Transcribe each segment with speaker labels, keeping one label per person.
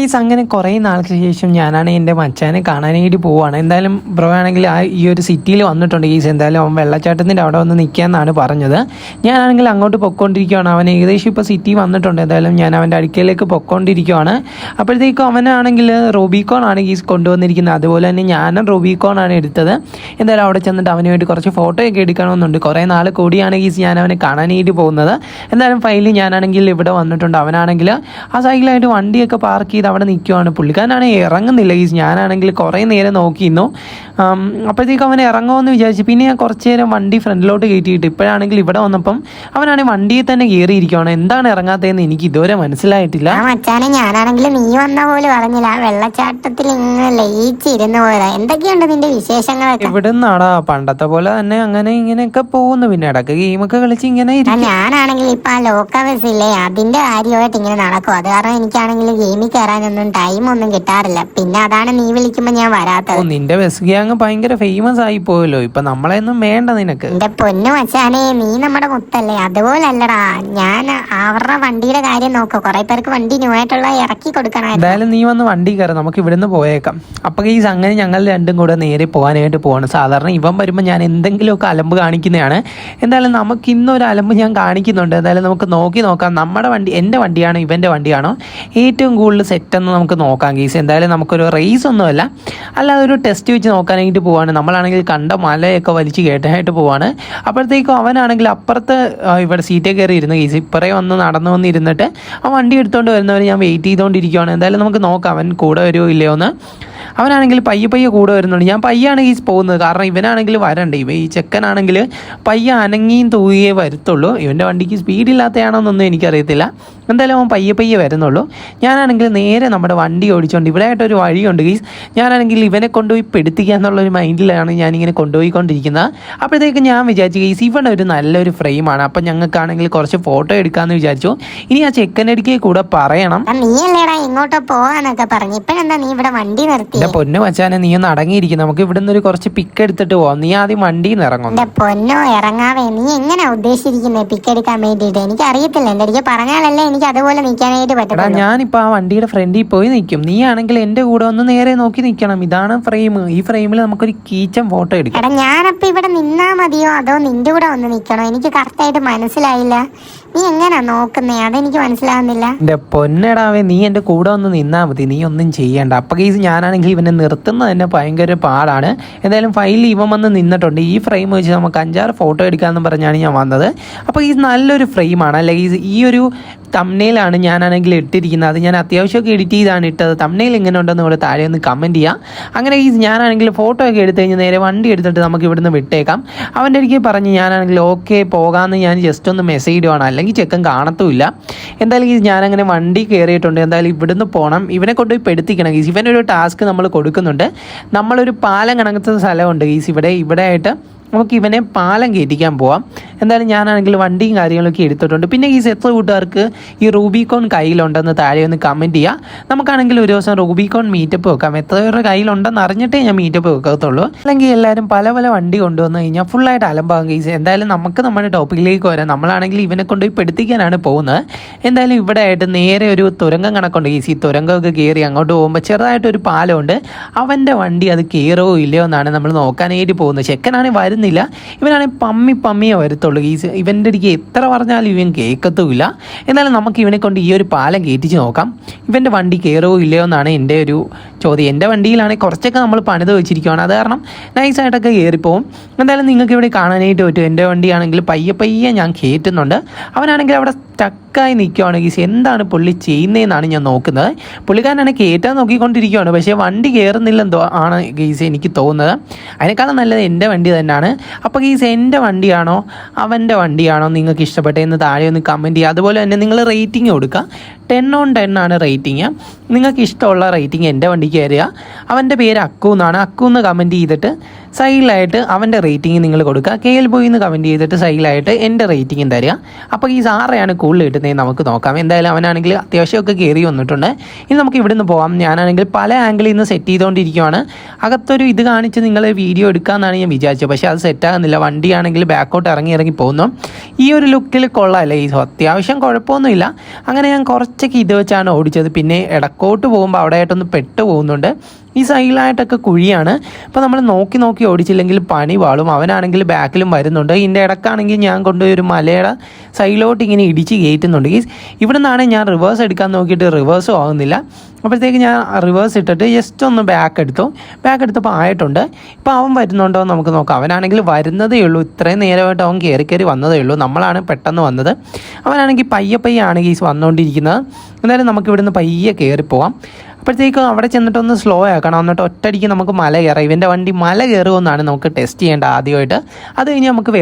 Speaker 1: Guys അങ്ങനെ കുറേ നാൾക്ക് ശേഷം ഞാനാണെങ്കിൽ എൻ്റെ മച്ചാനെ കാണാനായിട്ട് പോവുകയാണ്. എന്തായാലും ബ്രോ ആണെങ്കിൽ ഈ ഒരു സിറ്റിയിൽ വന്നിട്ടുണ്ട് ഗൈസ്. എന്തായാലും അവൻ വെള്ളച്ചാട്ടത്തിൻ്റെ അവിടെ വന്ന് നിൽക്കാമെന്നാണ് പറഞ്ഞത്. ഞാനാണെങ്കിൽ അങ്ങോട്ട് പൊയ്ക്കൊണ്ടിരിക്കുകയാണ്. അവൻ ഏകദേശം ഇപ്പോൾ സിറ്റി വന്നിട്ടുണ്ട്. എന്തായാലും ഞാൻ അവൻ്റെ അടുക്കലേക്ക് പൊയ്ക്കൊണ്ടിരിക്കുകയാണ്. അപ്പോഴത്തേക്കും അവനാണെങ്കിൽ റൂബിക്കോൺ ആണ് ഗൈസ് കൊണ്ടുവന്നിരിക്കുന്നത്. അതുപോലെ തന്നെ ഞാനും റൂബിക്കോൺ ആണ് എടുത്തത്. എന്തായാലും അവിടെ ചെന്നിട്ട് അവന് വേണ്ടി കുറച്ച് ഫോട്ടോയൊക്കെ എടുക്കണമെന്നുണ്ട്. കുറേ നാൾ കൂടിയാണ് ഗൈസ് ഞാൻ അവനെ കാണാനായിട്ട് പോകുന്നത്. എന്തായാലും ഫൈനലി ഞാനാണെങ്കിൽ ഇവിടെ വന്നിട്ടുണ്ട്. അവനാണെങ്കിൽ ആ സൈഡിലായിട്ട് വണ്ടിയൊക്കെ പാർക്ക് ചെയ്ത് അവിടെ നിൽക്കുവാണ്. പുള്ളിക്കാരനാണെങ്കിൽ ഇറങ്ങുന്നില്ല ഗീസ്. ഞാനാണെങ്കിൽ കുറേ നേരം നോക്കിയിരുന്നു. അപ്പോഴത്തേക്കും അവൻ ഇറങ്ങുമെന്ന് വിചാരിച്ചു. പിന്നെ ഞാൻ കുറച്ച് നേരം വണ്ടി ഫ്രണ്ടിലോട്ട് കയറ്റിയിട്ട് ഇപ്പോഴാണെങ്കിൽ ഇവിടെ വന്നപ്പം അവനാണെങ്കിൽ വണ്ടിയിൽ തന്നെ കയറിയിരിക്കുകയാണ്. എന്താണ് ഇറങ്ങാത്തതെന്ന് എനിക്ക് ഇതുവരെ മനസ്സിലായിട്ടില്ല.
Speaker 2: മച്ചാനെ ഞാനാണെങ്കിൽ നീ വന്ന പോലെ പറഞ്ഞില്ല, വെള്ളച്ചാട്ടത്തിൽ ഇങ്ങനെ ലയിച്ചിരുന്ന പോലെ. എന്തൊക്കെയുണ്ട് നിന്റെ വിശേഷങ്ങളൊക്കെ?
Speaker 1: ഇവിടെ നിന്നാടാ പണ്ടത്തെ പോലെ തന്നെ അങ്ങനെ ഇങ്ങനെയൊക്കെ പോകുന്നു. പിന്നെ ഇടയ്ക്ക് ഗെയിമൊക്കെ കളിച്ച് ഇങ്ങനെ
Speaker 2: ഞാനാണെങ്കിൽ ഇപ്പൊ ആ ലോക്കവസ് ഇല്ലേ അതിന്റെ കാര്യമായിട്ട് ഇങ്ങനെ നടക്കും. അത് കാരണം എനിക്കാണെങ്കിൽ ഗെയിമിൽ കയറാനൊന്നും ടൈമൊന്നും കിട്ടാറില്ല. പിന്നെ അതാണ് നീ വിളിക്കുമ്പോ ഞാൻ വരാത്തത്.
Speaker 1: നിന്റെ ബസ് ഗ്യാങ് ഭയങ്കര ഫേമസ് ആയി പോയല്ലോ. ഇപ്പൊ നമ്മളെയൊന്നും വേണ്ട നിനക്ക്.
Speaker 2: എന്റെ പൊന്നു മച്ചാനെ, നീ നമ്മുടെ മുത്തല്ലേ. അതുപോലെ അല്ലടാ, ഞാൻ അവരുടെ വണ്ടിയുടെ കാര്യം നോക്കും. കുറെ പേർക്ക് വണ്ടി ന്യൂ ആയിട്ടുള്ള ഇറക്കി കൊടുക്കണം.
Speaker 1: എന്തായാലും നീ വന്ന് വണ്ടി കയറാം, നമുക്ക് ഇവിടുന്ന് പോയേക്കാം. അപ്പൊ ഈ അങ്ങനെ ഞങ്ങൾ രണ്ടും കൂടെ നേരെ പോകാനായിട്ട് പോവാണ്. സാധാരണ ഇവൻ വരുമ്പോൾ ഞാൻ എന്തെങ്കിലുമൊക്കെ അലമ്പ് കാണിക്കുന്നതാണ്. എന്തായാലും നമുക്ക് ഇന്നൊരു അലമ്പ് ഞാൻ കാണിക്കുന്നുണ്ട്. എന്തായാലും നമുക്ക് നോക്കാം നമ്മുടെ വണ്ടി എൻ്റെ വണ്ടിയാണോ ഇവൻ്റെ വണ്ടിയാണോ ഏറ്റവും കൂടുതൽ സെറ്റെന്ന് നമുക്ക് നോക്കാം ഗീസ്. എന്തായാലും നമുക്കൊരു റേസ് ഒന്നുമല്ല, അല്ലാതെ ഒരു ടെസ്റ്റ് വെച്ച് നോക്കാനായിട്ട് പോവാണ്. നമ്മളാണെങ്കിൽ കണ്ട മലയൊക്കെ വലിച്ച് കേട്ടാനായിട്ട് പോവാണ്. അപ്പോഴത്തേക്കും അവനാണെങ്കിൽ അപ്പുറത്ത് ഇവിടെ സീറ്റേ കയറി ഇരുന്ന് ഗീസ്. ഇപ്പറേ വന്ന് നടന്നു വന്നിരുന്നിട്ട് ആ വണ്ടി എടുത്തുകൊണ്ട് വരുന്നവർ ഞാൻ വെയിറ്റ് ചെയ്തുകൊണ്ടിരിക്കുകയാണ്. എന്തായാലും നമുക്ക് നോക്കാം അവൻ കൂടെ വരുമോ ഇല്ലയോ എന്ന്. അവനാണെങ്കിൽ പയ്യെ കൂടെ വരുന്നുണ്ട്. ഞാൻ പയ്യാണ് ഈ പോകുന്നത്, കാരണം ഇവനാണെങ്കിൽ വരണ്ടേ. ഈ ചെക്കനാണെങ്കിൽ പയ്യെ അനങ്ങിയും തൂകിയേ വരത്തുള്ളൂ. ഇവൻ്റെ വണ്ടിക്ക് സ്പീഡില്ലാത്തതാണോന്നൊന്നും എനിക്കറിയത്തില്ല. എന്തായാലും അവൻ പയ്യെ വരുന്നുള്ളൂ. ഞാനാണെങ്കിൽ നേരെ നമ്മുടെ വണ്ടി ഓടിച്ചുകൊണ്ട് ഇവിടെ ആയിട്ടൊരു വഴിയുണ്ട് ഗീസ്. ഞാനാണെങ്കിൽ ഇവനെ കൊണ്ടുപോയി പെടുത്തിക്കുക എന്നുള്ളൊരു മൈൻഡിലാണ് ഞാനിങ്ങനെ കൊണ്ടുപോയിക്കൊണ്ടിരിക്കുന്നത്. അപ്പോഴത്തേക്ക് ഞാൻ വിചാരിച്ചു ഗീസ് ഇവൻ ഒരു നല്ലൊരു ഫ്രെയിമാണ്. അപ്പം ഞങ്ങൾക്കാണെങ്കിൽ കുറച്ച് ഫോട്ടോ എടുക്കാമെന്ന് വിചാരിച്ചു. ഇനി ആ ചെക്കനടിക്ക് കൂടെ പറയണം,
Speaker 2: ഇങ്ങോട്ടോ പോവാന്നൊക്കെ പറഞ്ഞു. ഇപ്പഴെന്താ നീ ഇവിടെ വണ്ടി നിർത്തി?
Speaker 1: എന്റെ പൊന്നു മച്ചാനെ, നീ ഒന്ന് അടങ്ങിയിരിക്കും. നമുക്ക് ഇവിടുന്ന് ഒരു കുറച്ച് പിക്ക് എടുത്തിട്ട് പോവാം. നീ ആദ്യം വണ്ടിയിൽ നിന്ന് ഇറങ്ങും.
Speaker 2: എന്റെ പൊന്നോ ഇറങ്ങാവേ. നീ എങ്ങനെയാ ഉദ്ദേശിച്ചിരിക്കുന്നത് പിക്ക് എടുക്കാൻ വേണ്ടിയിട്ട്? എനിക്ക് അറിയത്തില്ല. എന്റെ അടുത്ത് പറഞ്ഞാലല്ലേ എനിക്ക് അതുപോലെ നിൽക്കാനായിട്ട് പറ്റും.
Speaker 1: ഞാനിപ്പോ ആ വണ്ടിയുടെ ഫ്രണ്ടിൽ പോയി നിൽക്കും. നീ ആണെങ്കിൽ എന്റെ കൂടെ ഒന്ന് നേരെ നോക്കി നിൽക്കണം. ഇതാണ് ഫ്രെയിം. ഈ ഫ്രെയിമിൽ നമുക്കൊരു കീച്ചൻ ഫോട്ടോ എടുക്കാം.
Speaker 2: എടാ ഞാനപ്പോ ഇവിടെ നിന്നാ മതിയോ അതോ നിന്റെ കൂടെ വന്ന് നിൽക്കണോ? എനിക്ക് കറക്റ്റായിട്ട് മനസ്സിലായില്ല. നീ എങ്ങനാ നോക്കുന്നേ? അതെനിക്ക് മനസ്സിലാവുന്നില്ല.
Speaker 1: എന്റെ പൊന്നടാവേ, നീ എന്റെ കൂടെ ഒന്ന് നിന്നാ മതി. നീ ഒന്നും ചെയ്യണ്ട. അപ്പൊ കേസ് ഞാനാണെങ്കിൽ ഇവനെ നിർത്തുന്നത് തന്നെ ഭയങ്കര പാടാണ്. എന്തായാലും ഫൈനലി ഇവൻ വന്ന് നിന്നിട്ടുണ്ട്. ഈ ഫ്രെയിം വെച്ച് നമുക്ക് 5-6 ഫോട്ടോ എടുക്കാമെന്ന് പറഞ്ഞാണ് ഞാൻ വന്നത്. അപ്പോൾ ഈ നല്ലൊരു ഫ്രെയിമാണ് അല്ലെ. ഈ ഒരു തംബ്നെയിലാണ് ഞാനാണെങ്കിൽ ഇട്ടിരിക്കുന്നത്. അത് ഞാൻ അത്യാവശ്യമൊക്കെ എഡിറ്റ് ചെയ്താണ് ഇട്ടത്. തംബ്നെയിൽ എങ്ങനെ ഉണ്ടെന്ന് ഇവിടെ താഴെ ഒന്ന് കമൻറ്റ് ചെയ്യാം. അങ്ങനെ ഈ ഞാനാണെങ്കിൽ ഫോട്ടോ ഒക്കെ എടുത്തു കഴിഞ്ഞ് നേരെ വണ്ടി എടുത്തിട്ട് നമുക്ക് ഇവിടുന്ന് വിട്ടേക്കാം. അവൻ്റെ അടുക്ക് പറഞ്ഞ് ഞാനാണെങ്കിൽ ഓക്കെ പോകാമെന്ന് ഞാൻ ജസ്റ്റ് ഒന്ന് മെസ്സേജ് ഇടുവാണ്, അല്ലെങ്കിൽ ചെക്കൻ കാണത്തുമില്ല. എന്തായാലും ഈ ഞാനങ്ങനെ വണ്ടി കയറിയിട്ടുണ്ട്. എന്തായാലും ഇവിടുന്ന് പോകണം. ഇവനെ കൊണ്ടുപോയി പെടുത്തിക്കണം ഗീസ്. ഇവനൊരു ടാസ്ക് നമ്മൾ കൊടുക്കുന്നുണ്ട്. നമ്മളൊരു പാലം കണക്കത്തെ സ്ഥലമുണ്ട് ഗീസ്. ഇവിടെ ആയിട്ട് നമുക്ക് ഇവനെ പാലം കയറ്റിക്കാൻ പോവാം. എന്തായാലും ഞാനാണെങ്കിൽ വണ്ടിയും കാര്യങ്ങളൊക്കെ എടുത്തിട്ടുണ്ട്. പിന്നെ ഈ എത്ര കൂട്ടുകാർക്ക് ഈ റൂബിക്കോൺ കയ്യിലുണ്ടെന്ന് താഴെ ഒന്ന് കമൻറ്റ് ചെയ്യുക. നമുക്കാണെങ്കിൽ ഒരു ദിവസം റൂബിക്കോൺ മീറ്റപ്പ് വെക്കാം. എത്ര പേരുടെ കയ്യിലുണ്ടെന്ന് അറിഞ്ഞിട്ടേ ഞാൻ മീറ്റപ്പ് വെക്കത്തുള്ളൂ. അല്ലെങ്കിൽ എല്ലാവരും പല വണ്ടി കൊണ്ടുവന്ന് കഴിഞ്ഞാൽ ഫുള്ളായിട്ട് അലമ്പാകും ഗൈസ്. എന്തായാലും നമുക്ക് നമ്മുടെ ടോപ്പിക്കിലേക്ക് വരാം. നമ്മളാണെങ്കിൽ ഇവനെ കൊണ്ടുപോയി പെടുത്തിക്കാനാണ് പോകുന്നത്. എന്തായാലും ഇവിടെ ആയിട്ട് നേരെ ഒരു തുരങ്കം കണക്കുണ്ട് ഗൈസ്. ഈ തുരങ്കമൊക്കെ കയറി അങ്ങോട്ട് പോകുമ്പോൾ ചെറുതായിട്ടൊരു പാലമുണ്ട്. അവൻ്റെ വണ്ടി അത് കയറുമോ ഇല്ലയോ എന്നാണ് നമ്മൾ നോക്കാനായിട്ട് പോകുന്നത്. ചെക്കനാണെങ്കിൽ വരുന്നില്ല. ഇവനാണെങ്കിൽ പമ്മിയെ വരത്തുള്ളൂ ഗീസ്. ഇവൻ്റെ അടുക്ക് എത്ര പറഞ്ഞാലും ഇവൻ കേൾക്കത്തുമില്ല. എന്നാലും നമുക്ക് ഇവനെ കൊണ്ട് ഈ ഒരു പാലം കയറ്റിച്ച് നോക്കാം. ഇവൻ്റെ വണ്ടി കയറുമോ ഇല്ലയോ എന്നാണ് എൻ്റെ ഒരു ചോദ്യം. എൻ്റെ വണ്ടിയിലാണെങ്കിൽ കുറച്ചൊക്കെ നമ്മൾ പണിത് വെച്ചിരിക്കുകയാണ്. അത് കാരണം നൈസായിട്ടൊക്കെ കയറിപ്പോവും. എന്തായാലും നിങ്ങൾക്ക് ഇവിടെ കാണാനായിട്ട് പറ്റും. എൻ്റെ വണ്ടിയാണെങ്കിൽ പയ്യെ ഞാൻ കയറ്റുന്നുണ്ട്. അവനാണെങ്കിൽ അവിടെ സ്റ്റക്കായി നിൽക്കുകയാണ് ഗീസ്. എന്താണ് പുള്ളി ചെയ്യുന്നതെന്നാണ് ഞാൻ നോക്കുന്നത്. പുള്ളിക്കാരനാണ് കയറ്റാൻ നോക്കിക്കൊണ്ടിരിക്കുകയാണ്. പക്ഷേ വണ്ടി കയറുന്നില്ലെന്തോ ആണ് ഗീസ് എനിക്ക് തോന്നുന്നത്. അതിനേക്കാളും നല്ലത് എൻ്റെ വണ്ടി തന്നെയാണ്. അപ്പോൾ ഗീസ് എൻ്റെ വണ്ടിയാണോ അവൻ്റെ വണ്ടിയാണോ നിങ്ങൾക്ക് ഇഷ്ടപ്പെട്ടതെന്ന് താഴെ ഒന്ന് കമൻറ്റ് ചെയ്യുക. അതുപോലെ തന്നെ നിങ്ങൾ റേറ്റിംഗ് കൊടുക്കുക. 10/10 ആണ് റേറ്റിംഗ്. നിങ്ങൾക്ക് ഇഷ്ടമുള്ള റേറ്റിംഗ് എൻ്റെ വണ്ടിക്ക് തരിക. അവൻ്റെ പേര് അക്കു എന്നാണ്. അക്കു എന്ന് കമൻറ്റ് ചെയ്തിട്ട് സൈഡിലായിട്ട് അവൻ്റെ റേറ്റിംഗ് നിങ്ങൾ കൊടുക്കുക. KL ബോയ് എന്ന് കമൻറ്റ് ചെയ്തിട്ട് സൈഡിലായിട്ട് എൻ്റെ റേറ്റിംഗും തരിക. അപ്പോൾ ഈ ആരെയാണ് കൂടുതൽ കിട്ടുന്നത് നമുക്ക് നോക്കാം. എന്തായാലും അവനാണെങ്കിൽ അത്യാവശ്യമൊക്കെ കയറി വന്നിട്ടുണ്ട്. ഇനി നമുക്ക് ഇവിടുന്ന് പോകാം. ഞാനാണെങ്കിൽ പല ആംഗിളിൽ നിന്ന് സെറ്റ് ചെയ്തുകൊണ്ടിരിക്കുകയാണ്. അകത്തൊരു ഇത് കാണിച്ച് നിങ്ങൾ വീഡിയോ എടുക്കാമെന്നാണ് ഞാൻ വിചാരിച്ചത്. പക്ഷേ അത് സെറ്റാകുന്നില്ല. വണ്ടിയാണെങ്കിൽ ബാക്കോട്ട് ഇറങ്ങി പോകുന്നു. ഈ ഒരു ലുക്കിൽ കൊള്ളാമല്ലേ ഈ അത്യാവശ്യം കുഴപ്പമൊന്നുമില്ല. അങ്ങനെ ഞാൻ കുറച്ചൊക്കെ ഇത് വെച്ചാണ് ഓടിച്ചത്. പിന്നെ ഇടക്കോട്ട് പോകുമ്പോൾ അവിടെ ആയിട്ടൊന്ന് പെട്ട് പോകുന്നുണ്ട്. ഈ സൈഡിലായിട്ടൊക്കെ കുഴിയാണ്. അപ്പോൾ നമ്മൾ നോക്കി ഓടിച്ചില്ലെങ്കിൽ പണി വാളും. അവനാണെങ്കിൽ ബാക്കിലും വരുന്നുണ്ട്. ഇതിൻ്റെ ഇടക്കാണെങ്കിൽ ഞാൻ കൊണ്ടുപോയി ഒരു മലയുടെ സൈഡിലോട്ട് ഇങ്ങനെ ഇടിച്ച് കയറ്റുന്നുണ്ട്. ഇവിടെ നിന്നാണ് ഞാൻ റിവേഴ്സ് എടുക്കാൻ നോക്കിയിട്ട് റിവേഴ്സും ആകുന്നില്ല. അപ്പോഴത്തേക്ക് ഞാൻ റിവേഴ്സ് ഇട്ടിട്ട് ജസ്റ്റ് ഒന്ന് ബാക്ക് എടുത്തപ്പോൾ ആയിട്ടുണ്ട്. ഇപ്പോൾ അവൻ വരുന്നുണ്ടോ എന്ന് നമുക്ക് നോക്കാം. അവനാണെങ്കിൽ വരുന്നതേ ഉള്ളൂ. ഇത്രയും നേരമായിട്ട് അവൻ കയറി വന്നതേ ഉള്ളൂ. നമ്മളാണ് പെട്ടെന്ന് വന്നത്. അവനാണെങ്കിൽ പയ്യെ ആണ് ഗീസ് വന്നുകൊണ്ടിരിക്കുന്നത്. എന്തായാലും നമുക്ക് ഇവിടുന്ന് പയ്യെ കയറിപ്പോവാം. അപ്പോഴത്തേക്കും അവിടെ ചെന്നിട്ടൊന്ന് സ്ലോ ആക്കണം. എന്നിട്ട് ഒറ്റയടിക്ക് നമുക്ക് മല കയറാം. ഇവൻ്റെ വണ്ടി മല കയറുമെന്നാണ് നമുക്ക് ടെസ്റ്റ് ചെയ്യേണ്ടത് ആദ്യമായിട്ട്. അത് കഴിഞ്ഞ് നമുക്ക്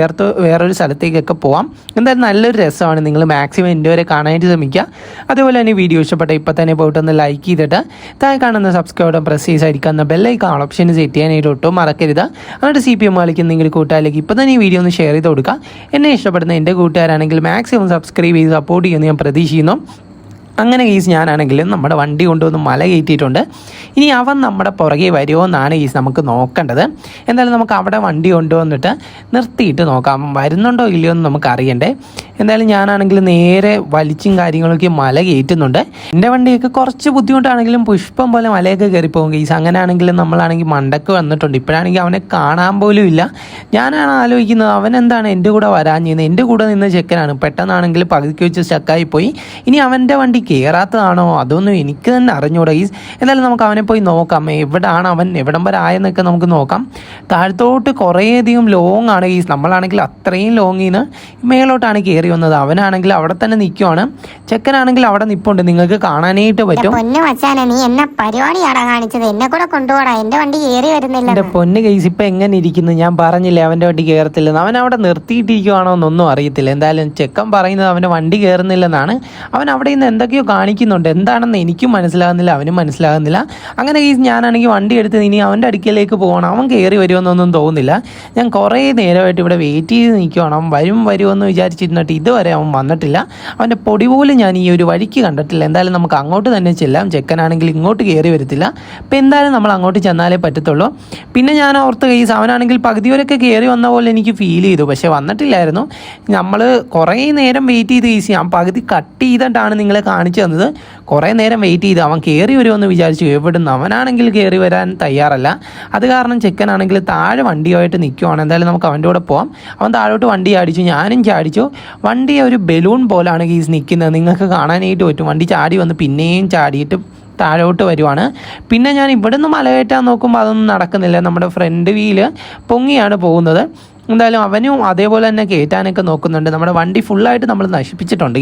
Speaker 1: വേറൊരു സ്ഥലത്തേക്കൊക്കെ പോവാം. എന്തായാലും നല്ലൊരു രസമാണ്. നിങ്ങൾ മാക്സിമം എൻ്റെ വരെ കാണാനായിട്ട് ശ്രമിക്കുക. അതുപോലെ തന്നെ വീഡിയോ ഇഷ്ടപ്പെട്ട ഇപ്പോൾ തന്നെ പോയിട്ടൊന്ന് ലൈക്ക് ചെയ്തിട്ട് താഴെ കാണുന്ന സബ്സ്ക്രൈബ് പ്രസ് ചെയ്തിരിക്കുന്ന ബെല്ലൈക്കൺ ഓപ്ഷൻ സെറ്റ് ചെയ്യാനായിട്ട് ഒട്ടും മറക്കരുത്. എന്നിട്ട് CPM കളിക്കുന്ന നിങ്ങളുടെ കൂട്ടുകാരിലേക്ക് ഇപ്പോൾ തന്നെ ഈ വീഡിയോ ഒന്ന് ഷെയർ ചെയ്ത് കൊടുക്കുക. എന്നെ ഇഷ്ടപ്പെടുന്ന എൻ്റെ കൂട്ടുകാരാണെങ്കിൽ മാക്സിമം സബ്സ്ക്രൈബ് ചെയ്ത് സപ്പോർട്ട് ചെയ്യുമെന്ന് ഞാൻ പ്രതീക്ഷിക്കുന്നു. അങ്ങനെ ഞാനാണെങ്കിലും നമ്മുടെ വണ്ടി കൊണ്ടുവന്ന് മല കയറ്റിയിട്ടുണ്ട്. ഇനി അവൻ നമ്മുടെ പുറകെ വരുമോ എന്നാണ് നമുക്ക് നോക്കേണ്ടത്. എന്തായാലും നമുക്ക് അവിടെ വണ്ടി കൊണ്ടുവന്നിട്ട് നിർത്തിയിട്ട് നോക്കാം. വരുന്നുണ്ടോ ഇല്ലയോ എന്ന് നമുക്ക് അറിയണ്ടേ. എന്തായാലും ഞാനാണെങ്കിൽ നേരെ വലിച്ചും കാര്യങ്ങളൊക്കെ മല കയറ്റുന്നുണ്ട്. എൻ്റെ വണ്ടിയൊക്കെ കുറച്ച് ബുദ്ധിമുട്ടാണെങ്കിലും പുഷ്പം പോലെ മലയൊക്കെ കയറിപ്പോകും അങ്ങനെയാണെങ്കിലും നമ്മളാണെങ്കിൽ മണ്ടക്ക് വന്നിട്ടുണ്ട്. ഇപ്പോഴാണെങ്കിൽ അവനെ കാണാൻ പോലും ഇല്ല. ഞാനാണ് ആലോചിക്കുന്നത് അവൻ എന്താണ് എൻ്റെ കൂടെ വരാൻ ചെയ്യുന്നത്. എൻ്റെ കൂടെ നിന്ന ചെക്കനാണ്. പെട്ടെന്നാണെങ്കിൽ പകുതിക്ക് വെച്ച് സ്റ്റക്കായിപ്പോയി. ഇനി അവൻ്റെ വണ്ടി കയറാത്തതാണോ അതൊന്നും എനിക്ക് തന്നെ അറിഞ്ഞൂടാ. എന്തായാലും നമുക്ക് അവനെ പോയി നോക്കാം. എവിടെയാണ് അവൻ, എവിടം വരെ ആയെന്നൊക്കെ നമുക്ക് നോക്കാം. താഴത്തോട്ട് കുറേയധികം ലോങ് ആണ് നമ്മളാണെങ്കിൽ അത്രയും ലോങ്ങിൽ നിന്ന് മേലോട്ടാണ് കയറി വന്നത്. അവനാണെങ്കിൽ അവിടെ തന്നെ നിൽക്കുവാണ്. ചെക്കനാണെങ്കിൽ അവിടെ നിൽപ്പുണ്ട്. നിങ്ങൾക്ക് കാണാനായിട്ട് പറ്റും.
Speaker 2: നീ എന്നെ പരിപാടിയാടാ കാണിച്ചത്. എന്നെ കൂടെ കൊണ്ടുപോടാ. എൻ്റെ വണ്ടി കയറി വരുന്നില്ല.
Speaker 1: എൻ്റെ പൊന്ന് കേസ് ഇപ്പം എങ്ങനെ ഇരിക്കുന്നു. ഞാൻ പറഞ്ഞില്ലേ അവൻ്റെ വണ്ടി കയറത്തില്ലെന്ന്. അവൻ അവിടെ നിർത്തിയിട്ടിരിക്കുവാണോ എന്നൊന്നും അറിയത്തില്ല. എന്തായാലും ചെക്കൻ പറയുന്നത് അവൻ്റെ വണ്ടി കയറുന്നില്ലെന്നാണ്. അവൻ അവിടെ നിന്ന് എന്തൊക്കെയോ കാണിക്കുന്നുണ്ട്. എന്താണെന്ന് എനിക്കും മനസ്സിലാകുന്നില്ല, അവനും മനസ്സിലാകുന്നില്ല. അങ്ങനെ ഞാനാണെങ്കിൽ വണ്ടി എടുത്ത് ഇനി അവൻ്റെ അടുക്കലേക്ക് പോകണം. അവൻ കയറി വരുമെന്നൊന്നും തോന്നുന്നില്ല. ഞാൻ കുറേ നേരമായിട്ട് ഇവിടെ വെയിറ്റ് ചെയ്ത് നിൽക്കുകയാണ്. അവൻ വരുമെന്ന് വിചാരിച്ചിരുന്നിട്ട് ഇതുവരെ അവൻ വന്നിട്ടില്ല. അവൻ്റെ പൊടി പോലും ഞാൻ ഈ ഒരു വഴിക്ക് കണ്ടിട്ടില്ല. എന്തായാലും നമുക്ക് അങ്ങോട്ട് തന്നെ ചെല്ലാം. ചെക്കനാണെങ്കിൽ ഇങ്ങോട്ട് കയറി വരത്തില്ല. അപ്പം എന്തായാലും നമ്മൾ അങ്ങോട്ട് ചെന്നാലേ പറ്റത്തുള്ളൂ. പിന്നെ ഞാൻ ഓർത്ത് അവനാണെങ്കിൽ പകുതി വരെയൊക്കെ കയറി വന്ന പോലെ എനിക്ക് ഫീൽ ചെയ്തു. പക്ഷേ വന്നിട്ടില്ലായിരുന്നു. നമ്മൾ കുറേ നേരം വെയിറ്റ് ചെയ്ത് ഞാൻ പകുതി കട്ട് ചെയ്തിട്ടാണ് നിങ്ങളെ കാണിച്ചു തന്നത്. കുറേ നേരം വെയിറ്റ് ചെയ്ത് അവൻ കയറി വരുമെന്ന് വിചാരിച്ചു. എവിടുന്ന് അവനാണെങ്കിൽ കയറി വരാൻ തയ്യാറല്ല. അത് കാരണം ചെക്കനാണെങ്കിൽ താഴെ വണ്ടിയുമായിട്ട് നിൽക്കുവാണ്. എന്തായാലും നമുക്ക് അവൻ്റെ കൂടെ പോകാം. അവൻ താഴോട്ട് വണ്ടി ചാടിച്ചു, ഞാനും ചാടിച്ചു. വണ്ടി ഒരു ബലൂൺ പോലാണ് നിൽക്കുന്നത്. നിങ്ങൾക്ക് കാണാനായിട്ട് പറ്റും. വണ്ടി ചാടി വന്ന് പിന്നെയും ചാടിയിട്ട് താഴോട്ട് വരുവാണ്. പിന്നെ ഞാൻ ഇവിടുന്ന് മല കയറ്റാൻ നോക്കുമ്പോൾ അതൊന്നും നടക്കുന്നില്ല. നമ്മുടെ ഫ്രണ്ട് വീല് പൊങ്ങിയാണ് പോകുന്നത്. എന്തായാലും അവനും അതേപോലെ തന്നെ കയറ്റാനൊക്കെ നോക്കുന്നുണ്ട്. നമ്മുടെ വണ്ടി ഫുള്ളായിട്ട് നമ്മൾ നശിപ്പിച്ചിട്ടുണ്ട്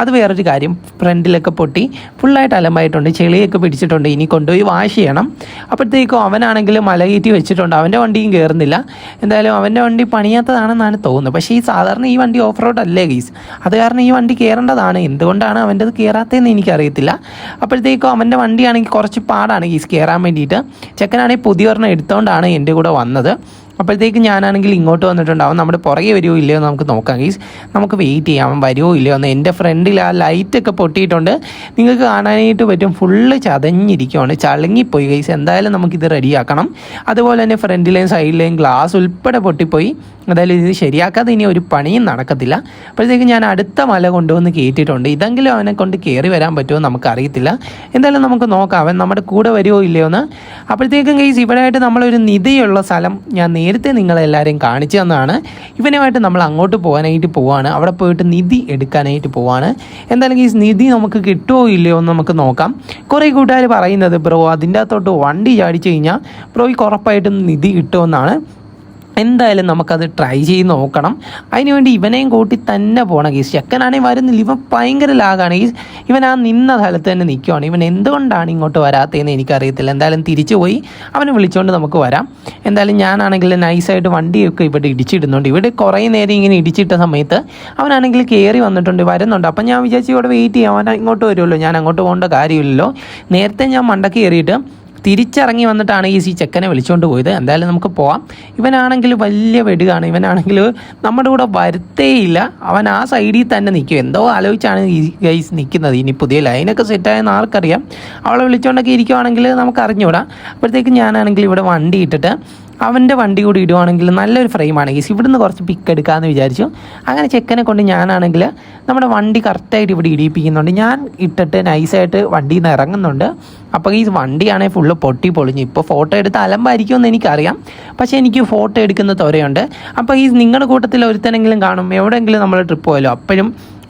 Speaker 1: അത് വേറൊരു കാര്യം. ഫ്രണ്ടിലൊക്കെ പൊട്ടി ഫുള്ളായിട്ട് അലമ്പായിട്ടുണ്ട്. ചെളിയൊക്കെ പിടിച്ചിട്ടുണ്ട്. ഇനി കൊണ്ടുപോയി വാഷ് ചെയ്യണം. അപ്പോഴത്തേക്കും അവനാണെങ്കിൽ മല കയറ്റി വെച്ചിട്ടുണ്ട്. അവൻ്റെ വണ്ടിയും കയറുന്നില്ല. എന്തായാലും അവൻ്റെ വണ്ടി പണിയാത്തതാണെന്നാണ് തോന്നുന്നത്. പക്ഷേ സാധാരണ ഈ വണ്ടി ഓഫ് റോഡ് അല്ലേ അത് കാരണം ഈ വണ്ടി കയറേണ്ടതാണ്. എന്തുകൊണ്ടാണ് അവൻ്റെത് കയറാത്തതെന്ന് എനിക്കറിയത്തില്ല. അപ്പോഴത്തേക്കും അവൻ്റെ വണ്ടിയാണെങ്കിൽ കുറച്ച് പാടാണ് കയറാൻ വേണ്ടിയിട്ട്. ചെക്കനാണെങ്കിൽ പുതിയ ഒരെണ്ണം എടുത്തുകൊണ്ടാണ് എൻ്റെ കൂടെ വന്നത്. അപ്പോഴത്തേക്ക് ഞാനാണെങ്കിൽ ഇങ്ങോട്ട് വന്നിട്ടുണ്ട്. അവൻ നമ്മുടെ പുറകെ വരുമോ ഇല്ലയോ എന്ന് നമുക്ക് നോക്കാം നമുക്ക് വെയിറ്റ് ചെയ്യാം. അവൻ വരുമോ ഇല്ലയോ എന്ന്. എൻ്റെ ഫ്രണ്ടിൽ ആ ലൈറ്റൊക്കെ പൊട്ടിയിട്ടുണ്ട്. നിങ്ങൾക്ക് കാണാനായിട്ട് പറ്റും. ഫുള്ള് ചതഞ്ഞിരിക്കുകയാണ്, ചളുങ്ങിപ്പോയി എന്തായാലും നമുക്കിത് റെഡിയാക്കണം. അതുപോലെ തന്നെ ഫ്രണ്ടിലെയും സൈഡിലെയും ഗ്ലാസ് ഉൾപ്പെടെ പൊട്ടിപ്പോയി. എന്തായാലും ഇത് ശരിയാക്കാതെ ഇനി ഒരു പണിയും നടക്കത്തില്ല. അപ്പോഴത്തേക്ക് ഞാൻ അടുത്ത മല കൊണ്ടുവന്ന് കയറ്റിയിട്ടുണ്ട്. ഇതെങ്കിലും അവനെ കൊണ്ട് കയറി വരാൻ പറ്റുമോ നമുക്കറിയത്തില്ല. എന്തായാലും നമുക്ക് നോക്കാം അവൻ നമ്മുടെ കൂടെ വരുമോ ഇല്ലയോ എന്ന്. അപ്പോഴത്തേക്കും ഇവിടെ ആയിട്ട് നമ്മളൊരു നിധിയുള്ള സ്ഥലം ഞാൻ നേരത്തെ നിങ്ങളെല്ലാവരെയും കാണിച്ചു തന്നതാണ്. ഇവനുമായിട്ട് നമ്മൾ അങ്ങോട്ട് പോകാനായിട്ട് പോവാണ്. അവിടെ പോയിട്ട് നിധി എടുക്കാനായിട്ട് പോവാണ്. എന്തായാലും നിധി നമുക്ക് കിട്ടുമോ ഇല്ലയോ എന്ന് നമുക്ക് നോക്കാം. കുറേ കൂട്ടുകാർ പറയുന്നത് ബ്രോ അതിൻ്റെ അകത്തോട്ട് വണ്ടി ചാടിച്ചു കഴിഞ്ഞാൽ ബ്രോയ്ക്ക് ഉറപ്പായിട്ടും നിധി കിട്ടുമെന്നാണ്. എന്തായാലും നമുക്കത് ട്രൈ ചെയ്ത് നോക്കണം. അതിനുവേണ്ടി ഇവനെയും കൂട്ടി തന്നെ പോകണം ചെക്കനാണെങ്കിൽ വരുന്നില്ല. ഇവൻ ഭയങ്കര ലാഗാണ് ഇവൻ ആ നിന്ന സ്ഥലത്ത് തന്നെ നിൽക്കുവാണ്. ഇവൻ എന്തുകൊണ്ടാണ് ഇങ്ങോട്ട് വരാത്തതെന്ന് എനിക്കറിയത്തില്ല. എന്തായാലും തിരിച്ചു പോയി അവനെ വിളിച്ചുകൊണ്ട് നമുക്ക് വരാം. എന്തായാലും ഞാനാണെങ്കിൽ നൈസായിട്ട് വണ്ടിയൊക്കെ ഇവിടെ ഇടിച്ചിടുന്നുണ്ട്. ഇവിടെ കുറേ നേരം ഇങ്ങനെ ഇടിച്ചിട്ട സമയത്ത് അവനാണെങ്കിൽ കയറി വന്നിട്ടുണ്ട്, വരുന്നുണ്ട്. അപ്പം ഞാൻ വിചാരിച്ചു ഇവിടെ വെയിറ്റ് ചെയ്യാം, അവൻ ഇങ്ങോട്ട് വരുമല്ലോ, ഞാൻ അങ്ങോട്ട് പോകേണ്ട കാര്യമില്ലല്ലോ. നേരത്തെ ഞാൻ മണ്ടക്ക് കയറിയിട്ട് തിരിച്ചിറങ്ങി വന്നിട്ടാണ് ഈ ചെക്കനെ വിളിച്ചുകൊണ്ട് പോയത്. എന്തായാലും നമുക്ക് പോവാം. ഇവനാണെങ്കിൽ വലിയ വെടുകാണ്. ഇവനാണെങ്കിൽ നമ്മുടെ കൂടെ വരുത്തേയില്ല. അവൻ ആ സൈഡിൽ തന്നെ നിൽക്കും. എന്തോ ആലോചിച്ചാണ് ഈ ഗൈസ് നിൽക്കുന്നത്. ഇനി പുതിയ ലൈനൊക്കെ സെറ്റായെന്ന് ആർക്കറിയാം. അവളെ വിളിച്ചുകൊണ്ടൊക്കെ ഇരിക്കുവാണെങ്കിൽ നമുക്ക് അറിഞ്ഞുകൂടാ. അപ്പോഴത്തേക്ക് ഞാനാണെങ്കിൽ ഇവിടെ വണ്ടി ഇട്ടിട്ട് അവൻ്റെ വണ്ടി കൂടി ഇടുവാണെങ്കിൽ നല്ലൊരു ഫ്രെയിമാണ് ഗീസ്. ഇവിടുന്ന് കുറച്ച് പിക്ക് എടുക്കാമെന്ന് വിചാരിച്ചു. അങ്ങനെ ചെക്കനെ കൊണ്ട് ഞാനാണെങ്കിൽ നമ്മുടെ വണ്ടി കറക്റ്റായിട്ട് ഇവിടെ ഇടിയിപ്പിക്കുന്നുണ്ട്. ഞാൻ ഇട്ടിട്ട് നൈസായിട്ട് വണ്ടിയിൽ നിന്ന് ഇറങ്ങുന്നുണ്ട്. അപ്പോൾ ഈ വണ്ടിയാണെങ്കിൽ ഫുള്ള് പൊട്ടി പൊളിഞ്ഞു. ഇപ്പോൾ ഫോട്ടോ എടുത്ത് അലമ്പായിരിക്കുമെന്ന് എനിക്കറിയാം, പക്ഷേ എനിക്ക് ഫോട്ടോ എടുക്കുന്ന ത്വരയുണ്ട്. അപ്പോൾ ഈ നിങ്ങളുടെ കൂട്ടത്തിൽ ഒരുത്തനെങ്കിലും കാണും, എവിടെയെങ്കിലും നമ്മൾ ട്രിപ്പ് പോയല്ലോ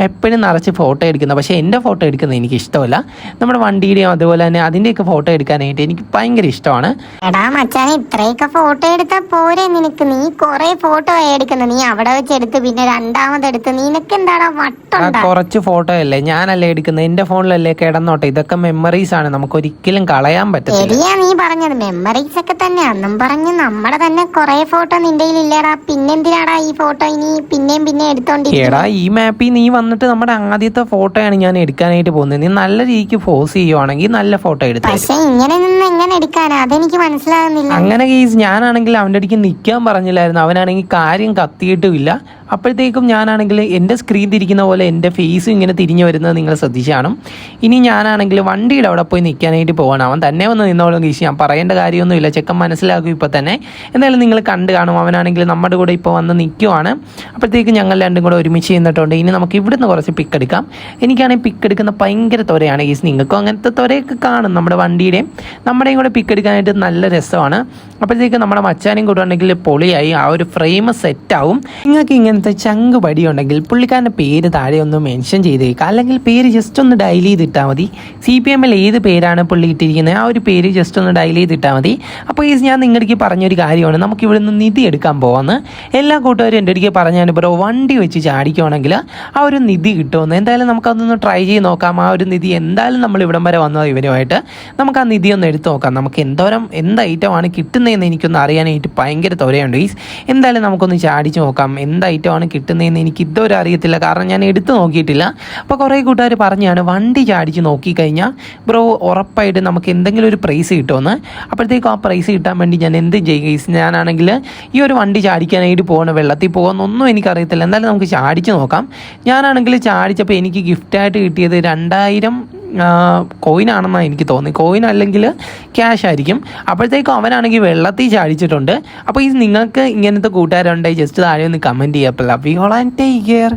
Speaker 1: എപ്പോഴും നിറച്ച് ഫോട്ടോ എടുക്കുന്നത്. പക്ഷേ എൻ്റെ ഫോട്ടോ എടുക്കുന്നത് എനിക്ക് ഇഷ്ടമല്ല. നമ്മുടെ വണ്ടിയുടെയും അതുപോലെ തന്നെ അതിൻ്റെയൊക്കെ ഫോട്ടോ എടുക്കാനായിട്ട് എനിക്ക് ഭയങ്കര ഇഷ്ടമാണ്.
Speaker 2: എടാ മച്ചാനെ, ഇത്രയൊക്കെ ഫോട്ടോ എടുത്താൽ പോരെ നിനക്ക്? നീ കുറെ ഫോട്ടോ എടുക്കുന്നു. നീ അവിടെ വെച്ചെടുത്ത് പിന്നെ രണ്ടാമതെടുത്ത്. നിനക്ക് എന്താടാ വട്ടുണ്ടാ?
Speaker 1: കുറച്ച് ഫോട്ടോ അല്ലേ ഞാനല്ലേ എടുക്കുന്നത്, എൻ്റെ ഫോണിലല്ലേ കിടന്നോട്ടെ. ഇതൊക്കെ മെമ്മറീസ് ആണ്, നമുക്ക് ഒരിക്കലും കളയാൻ പറ്റില്ല.
Speaker 2: ശരിയാ നീ പറഞ്ഞത്, മെമ്മറീസ് ഒക്കെ തന്നെ. അന്നും പറഞ്ഞ് നമ്മുടെ തന്നെ കുറെ ഫോട്ടോ നിന്റെ ഇല്ലടാ. പിന്നെന്തിനാടാ ഈ ഫോട്ടോ ഇനി പിന്നെയും എടുത്തോണ്ടിരിക്കും?
Speaker 1: ഈ മാപ്പിൽ നീ വന്നിട്ട് നമ്മുടെ ആദ്യത്തെ ഫോട്ടോയാണ് ഞാൻ എടുക്കാനായിട്ട് പോകുന്നത്. നീ നല്ല രീതിക്ക് ഫോഴ്സ് ചെയ്യുവാണെങ്കിൽ നല്ല ഫോട്ടോ എടുത്തു.
Speaker 2: പക്ഷെ ഇങ്ങനെ നിന്ന് എങ്ങനെ എടുക്കാനാ? അതെനിക്ക് മനസ്സിലാകുന്നില്ല.
Speaker 1: അങ്ങനെ കേസ് ഞാനാണെങ്കിൽ അവൻ്റെ അടുക്ക് നിൽക്കാൻ പറഞ്ഞില്ലായിരുന്നു. അവനാണെങ്കിൽ കാര്യം കത്തിയിട്ടുമില്ല. അപ്പോഴത്തേക്കും ഞാനാണെങ്കിൽ എൻ്റെ സ്ക്രീൻ തിരിക്കുന്ന പോലെ എൻ്റെ ഫേസും ഇങ്ങനെ തിരിഞ്ഞു വരുന്നത് നിങ്ങൾ ശ്രദ്ധിച്ചാണ്. ഇനി ഞാനാണെങ്കിൽ വണ്ടിയുടെ അവിടെ പോയി നിൽക്കാനായിട്ട് പോവാണ്. അവൻ തന്നെ വന്ന് നിന്നോളും കേസ്, ഞാൻ പറയേണ്ട കാര്യമൊന്നുമില്ല. ചെക്കൻ മനസ്സിലാക്കും ഇപ്പോൾ തന്നെ. എന്തായാലും നിങ്ങൾ കണ്ടു കാണും. അവനാണെങ്കിൽ നമ്മുടെ കൂടെ ഇപ്പോൾ വന്ന് നിൽക്കുവാണ്. അപ്പോഴത്തേക്കും ഞങ്ങൾ രണ്ടും കൂടെ ഒരുമിച്ച് ചെയ്യുന്നിട്ടുണ്ട്. ഇനി നമുക്ക് ഇവിടുന്ന് കുറച്ച് പിക്ക് എടുക്കാം. എനിക്കാണെങ്കിൽ പിക്ക് എടുക്കുന്ന ഭയങ്കര ത്വരയാണ് കേസ്. നിങ്ങൾക്കും അങ്ങനത്തെ ത്വരയൊക്കെ കാണും. നമ്മുടെ നമ്മുടെയും കൂടെ പിക്ക് എടുക്കാനായിട്ട് നല്ല രസമാണ്. അപ്പോഴത്തേക്ക് നമ്മുടെ മച്ചാനെയും കൂടെ ഉണ്ടെങ്കിൽ പൊളിയായി. ആ ഒരു ഫ്രെയിം സെറ്റാവും. നിങ്ങൾക്ക് ഇങ്ങനത്തെ ചങ്ക് പടി ഉണ്ടെങ്കിൽ പുള്ളിക്കാരൻ്റെ പേര് താഴെ ഒന്ന് മെൻഷൻ ചെയ്തേക്കുക. അല്ലെങ്കിൽ പേര് ജസ്റ്റ് ഒന്ന് ഡയൽ ചെയ്തിട്ടാൽ മതി. CPM-ൽ ഏത് പേരാണ് പുള്ളി ഇട്ടിരിക്കുന്നത് ആ ഒരു പേര് ജസ്റ്റ് ഒന്ന് ഡയൽ ചെയ്തിട്ടാൽ മതി. അപ്പോൾ ഈ ഞാൻ നിങ്ങളുടെ പറഞ്ഞൊരു കാര്യമാണ്, നമുക്ക് ഇവിടെ നിന്ന് നിധി എടുക്കാൻ പോകാമെന്ന്. എല്ലാ കൂട്ടുകാരും എൻ്റെ അടുക്ക് പറഞ്ഞാൽ ബ്രോ വണ്ടി വെച്ച് ചാടിക്കുവാണെങ്കിൽ ആ ഒരു നിധി കിട്ടുമെന്ന്. എന്തായാലും നമുക്കതൊന്ന് ട്രൈ ചെയ്ത് നോക്കാം. ആ ഒരു നിധി എന്തായാലും നമ്മൾ ഇവിടം വരെ വന്നത് ഇവനുമായിട്ട് നമുക്ക് ആ നിധി ഒന്ന് എടുത്ത് നോക്കാം. നമുക്ക് എന്ത് ഐറ്റമാണ് കിട്ടുന്നതെന്ന് എനിക്കൊന്ന് അറിയാനായിട്ട് ഭയങ്കര ത്വരയുണ്ട്. എന്തായാലും നമുക്കൊന്ന് ചാടിച്ച് നോക്കാം. എന്ത് ഐറ്റമാണ് കിട്ടുന്നതെന്ന് എനിക്ക് ഇതുവരെ അറിയത്തില്ല, കാരണം ഞാൻ എടുത്ത് നോക്കിയിട്ടില്ല. അപ്പോൾ കുറേ കൂട്ടുകാർ പറഞ്ഞാണ് വണ്ടി ചാടിച്ച് നോക്കിക്കഴിഞ്ഞാൽ ബ്രോ ഉറപ്പായിട്ട് നമുക്ക് എന്തെങ്കിലും ഒരു പ്രൈസ് കിട്ടുമെന്ന്. അപ്പോഴത്തേക്കും ആ പ്രൈസ് കിട്ടാൻ വേണ്ടി ഞാൻ എന്ത് ചെയ്യും? ഞാനാണെങ്കിൽ ഈ ഒരു വണ്ടി ചാടിക്കാനായിട്ട് പോകണം. വെള്ളത്തിൽ പോകുന്നൊന്നും എനിക്കറിയത്തില്ല. എന്തായാലും നമുക്ക് ചാടിച്ച് നോക്കാം. ഞാനാണെങ്കിൽ ചാടിച്ചപ്പോൾ എനിക്ക് ഗിഫ്റ്റായിട്ട് കിട്ടിയത് 2000 കോയിനാണെന്നാണ് എനിക്ക് തോന്നി. കോയിൻ അല്ലെങ്കിൽ ക്യാഷ് ആയിരിക്കും. അപ്പോഴത്തേക്കും അവനാണെങ്കിൽ വെള്ളത്തിൽ ചാടിച്ചിട്ടുണ്ട്. അപ്പോൾ നിങ്ങൾക്ക് ഇങ്ങനത്തെ കൂട്ടുകാരുണ്ടെങ്കിൽ ജസ്റ്റ് താഴെ ഒന്ന് കമൻറ്റ് ചെയ്യാം. അപ്പോൾ love you all and take care.